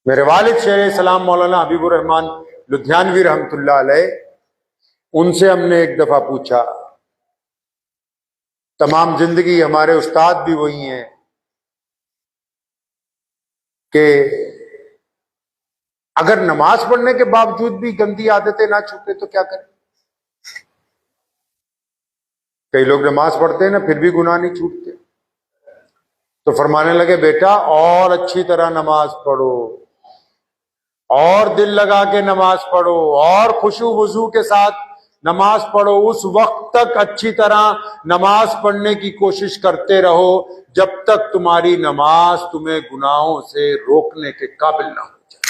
मेरे वालिद शेर सलाम मौलाना हबीबुर रहमान लुधियानवी रहमतुल्लाह अलैह, उनसे हमने एक दफा पूछा, तमाम जिंदगी हमारे उस्ताद भी वही हैं, कि अगर नमाज पढ़ने के बावजूद भी गंदी आदतें ना छूटे तो क्या करें। कई लोग नमाज पढ़ते हैं ना, फिर भी गुनाह नहीं छूटते। तो फरमाने लगे, बेटा और अच्छी तरह नमाज पढ़ो, और दिल लगा के नमाज पढ़ो, और खुशू वजू के साथ नमाज पढ़ो। उस वक्त तक अच्छी तरह नमाज पढ़ने की कोशिश करते रहो जब तक तुम्हारी नमाज तुम्हें गुनाहों से रोकने के काबिल ना हो जाए।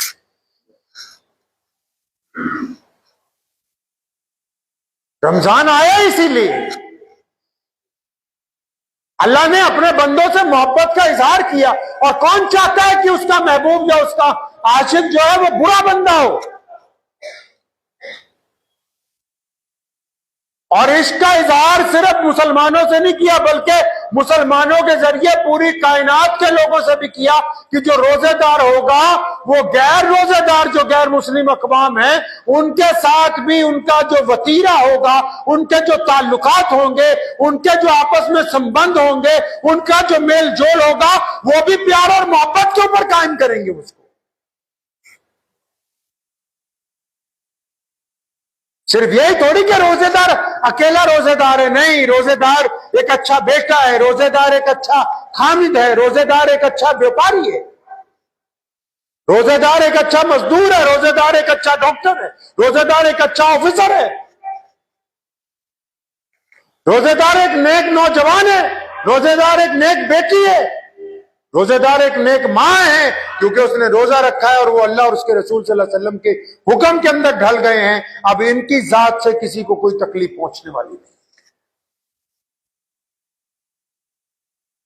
रमजान आया इसीलिए अल्लाह ने अपने बंदों से मोहब्बत का इजहार किया, और कौन चाहता है कि उसका महबूब या उसका आशिक जो है वो बुरा बंदा हो। और इसका इजहार सिर्फ मुसलमानों से नहीं किया, बल्कि मुसलमानों के जरिए पूरी कायनात के लोगों से भी किया कि जो रोजेदार होगा वो गैर रोजेदार जो गैर मुस्लिम अक़वाम है उनके साथ भी उनका जो वतीरा होगा, उनके जो ताल्लुकात होंगे, उनके जो आपस में संबंध होंगे, उनका जो मेल जोल होगा, वो भी प्यार और मोहब्बत के ऊपर कायम करेंगे उसको। सिर्फ यही थोड़ी कि रोजेदार अकेला रोजेदार है, नहीं, रोजेदार एक अच्छा बेटा है, रोजेदार एक अच्छा खामिद है, रोजेदार एक अच्छा व्यापारी है, रोजेदार एक अच्छा मजदूर है, रोजेदार एक अच्छा डॉक्टर है, रोजेदार एक अच्छा ऑफिसर है, रोजेदार एक नेक नौजवान है, रोजेदार एक नेक बेटी है, रोजेदार एक नेक मां है, क्योंकि उसने रोजा रखा है और वो अल्लाह और उसके रसूल सल्लल्लाहु अलैहि वसल्लम के हुक्म के अंदर ढल गए हैं। अब इनकी जात से किसी को कोई तकलीफ पहुंचने वाली नहीं।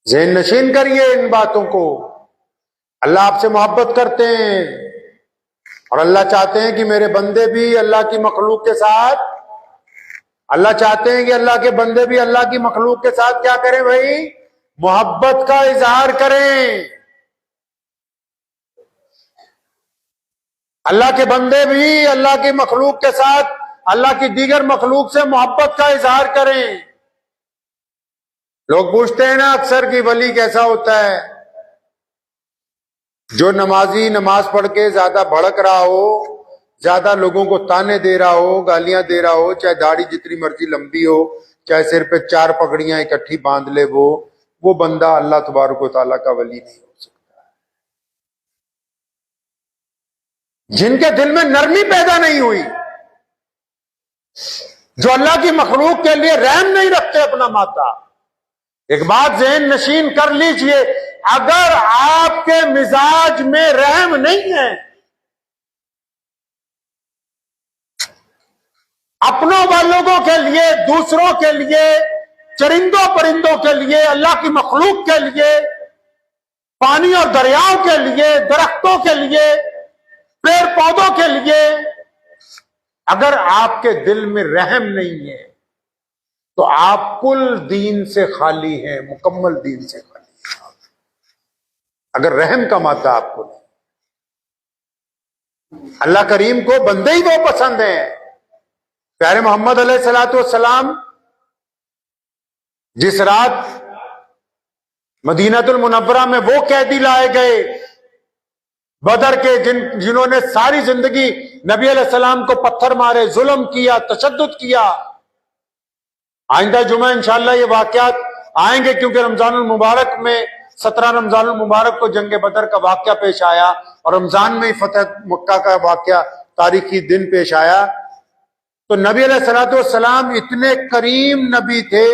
ज़हन नशीन करिए इन बातों को। अल्लाह आपसे मोहब्बत करते हैं और अल्लाह चाहते हैं कि मेरे बंदे भी अल्लाह की मखलूक के साथ, अल्लाह चाहते हैं कि अल्लाह के बंदे भी अल्लाह की मखलूक के साथ क्या करें भाई, मोहब्बत का इजहार करें। अल्लाह के बंदे भी अल्लाह की मखलूक के साथ अल्लाह की दीगर मखलूक से मोहब्बत का इजहार करें। लोग पूछते हैं ना अक्सर कि वली कैसा होता है। जो नमाजी नमाज पढ़ के ज्यादा भड़क रहा हो, ज्यादा लोगों को ताने दे रहा हो, गालियां दे रहा हो, चाहे दाढ़ी जितनी मर्जी लंबी हो, चाहे सिर पे 4 पगड़ियां इकट्ठी बांध ले, वो बंदा अल्लाह तबारक व तआला का वली नहीं हो सकता। जिनके दिल में नरमी पैदा नहीं हुई, जो अल्लाह की मखलूक के लिए रहम नहीं रखते अपना माता। एक बात ज़हन नशीन कर लीजिए, अगर आपके मिजाज में रहम नहीं है, अपनों वालों के लिए, दूसरों के लिए, चरिंदों परिंदों के लिए, अल्लाह की मखलूक के लिए, पानी और दरियाओं के लिए, दरख्तों के लिए, पेड़ पौधों के लिए, अगर आपके दिल में रहम नहीं है तो आप कुल दीन से खाली हैं, मुकम्मल दीन से खाली हैं। अगर रहम का मादा आपको नहीं। अल्लाह करीम को बंदे ही वो पसंद हैं। प्यारे मोहम्मद अलैहिस्सलातु वस्सलाम जिस रात मदीनातुल मुनव्वरा में वो कैदी लाए गए बदर के, जिन्होंने सारी जिंदगी नबी अलैहिस्सलाम को पत्थर मारे, जुल्म किया, तशद्दुद किया। आइंदा जुमा इंशाअल्लाह ये वाकयात आएंगे, क्योंकि रमजानुल मुबारक में 17 रमजानुल मुबारक को जंग बदर का वाकया पेश आया और रमजान में ही फतह मक्का का वाकया तारीखी दिन पेश आया। तो नबी अलैहिस्सलातु वस्सलाम इतने करीम नबी थे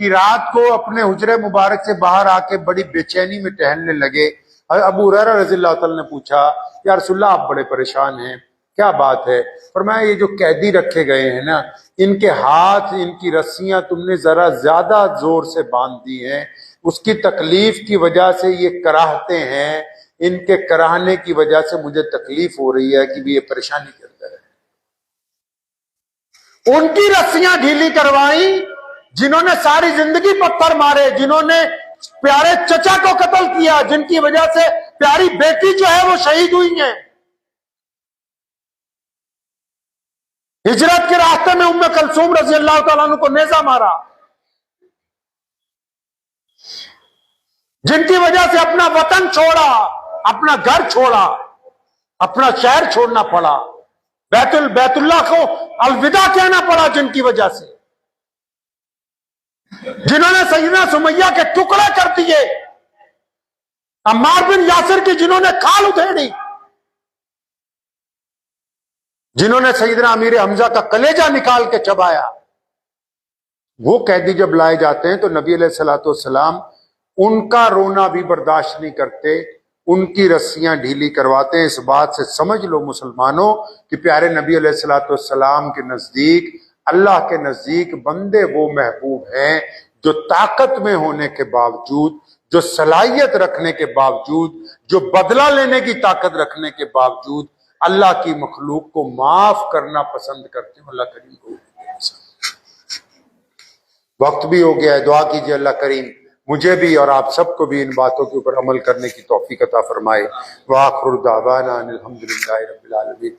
कि रात को अपने हुजरे मुबारक से बाहर आके बड़ी बेचैनी में टहलने लगे। अबू हुरैरा रज़ियल्लाहु तआला ने पूछा, या रसूलल्लाह आप बड़े परेशान हैं, क्या बात है? फरमाया, ये जो कैदी रखे गए हैं ना, इनके हाथ, इनकी रस्सियां तुमने जरा ज्यादा जोर से बांध दी हैं, उसकी तकलीफ की वजह से ये कराहते हैं, इनके कराहने की वजह से मुझे तकलीफ हो रही है कि ये परेशानी के अंदर है। उनकी रस्सियां ढीली करवाई जिन्होंने सारी जिंदगी पत्थर मारे, जिन्होंने प्यारे चचा को कत्ल किया, जिनकी वजह से प्यारी बेटी जो है वो शहीद हुई है। हिजरत के रास्ते में उम्मे कलसूम रजी अल्लाह तआला अन्हा को नेजा मारा, जिनकी वजह से अपना वतन छोड़ा, अपना घर छोड़ा, अपना शहर छोड़ना पड़ा, बैतुल्लाह को अलविदा कहना पड़ा, जिनकी वजह से, जिन्होंने सैयदना सुमैया के टुकड़े कर दिए, अम्मार बिन यासिर की जिन्होंने खाल उधेड़ी, जिन्होंने सैयदना अमीर हमजा का कलेजा निकाल के चबाया। वो कैदी जब लाए जाते हैं तो नबी अलैहिस्सलातु वस्सलाम उनका रोना भी बर्दाश्त नहीं करते, उनकी रस्सियां ढीली करवाते हैं। इस बात से समझ लो मुसलमानों कि प्यारे नबी अलैहिस्सलातु वस्सलाम के नजदीक, अल्लाह के नजदीक बंदे वो महबूब हैं जो ताकत में होने के बावजूद, जो सलाहियत रखने के बावजूद, जो बदला लेने की ताकत रखने के बावजूद अल्लाह की मखलूक को माफ करना पसंद करते हैं। अल्लाह करीम को वक्त भी हो गया है, दुआ कीजिए अल्लाह करीम मुझे भी और आप सबको भी इन बातों के ऊपर अमल करने की तौफीक अता फरमाए। व आखिर दावाना अनिल हम्दुलिल्लाहि रब्बिल आलमीन।